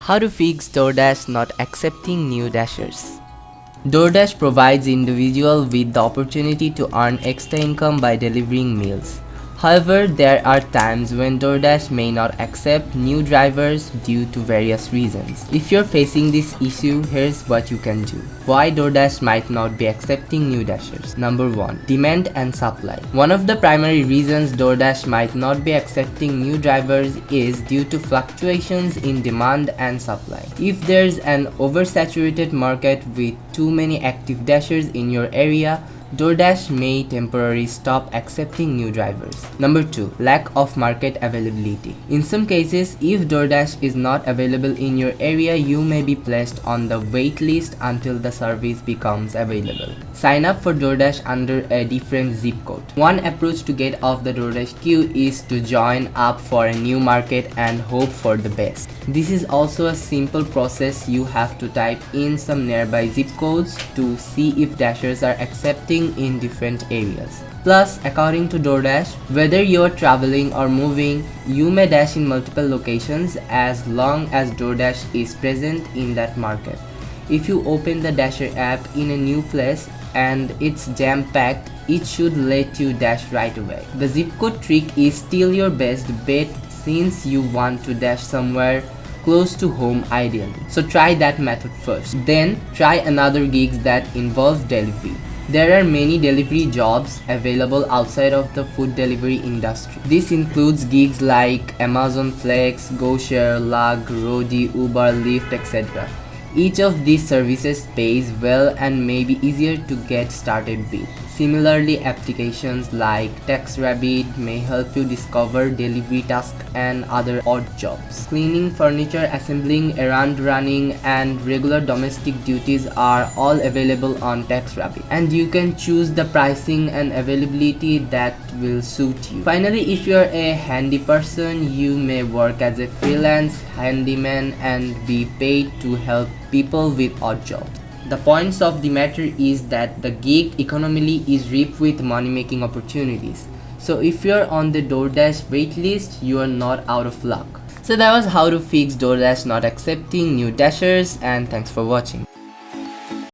How to fix Doordash not accepting new dashers. Doordash provides individuals with the opportunity to earn extra income by delivering meals. However, there are times when Doordash may not accept new drivers due to various reasons. If you're facing this issue, here's what you can do. Why Doordash might not be accepting new dashers. Number 1. Demand and supply. One of the primary reasons Doordash might not be accepting new drivers is due to fluctuations in demand and supply. If there's an oversaturated market with too many active dashers in your area, Doordash may temporarily stop accepting new drivers. Number 2. Lack of market availability. In some cases, if Doordash is not available in your area, you may be placed on the wait list until the service becomes available. Sign up for Doordash under a different zip code. One approach to get off the Doordash queue is to join up for a new market and hope for the best. This is also a simple process. You have to type in some nearby zip codes to see if dashers are accepting in different areas. Plus, according to Doordash, whether you're traveling or moving, you may dash in multiple locations as long as Doordash is present in that market. If you open the Dasher app in a new place and it's jam-packed, it should let you dash right away. The zip code trick is still your best bet since you want to dash somewhere close to home ideally. So try that method first. Then try another gigs that involve delivery. There are many delivery jobs available outside of the food delivery industry. This includes gigs like Amazon Flex, GoShare, Lug, Roadie, Uber, Lyft, etc. Each of these services pays well and may be easier to get started with. Similarly, applications like TaxRabbit may help you discover delivery tasks and other odd jobs. Cleaning, furniture assembling, errand running, and regular domestic duties are all available on TaxRabbit, and you can choose the pricing and availability that will suit you. Finally, if you're a handy person, you may work as a freelance handyman and be paid to help people with odd jobs. The points of the matter is that the gig economy is ripe with money-making opportunities. So if you're on the Doordash waitlist, you are not out of luck. So that was how to fix Doordash not accepting new dashers, and thanks for watching.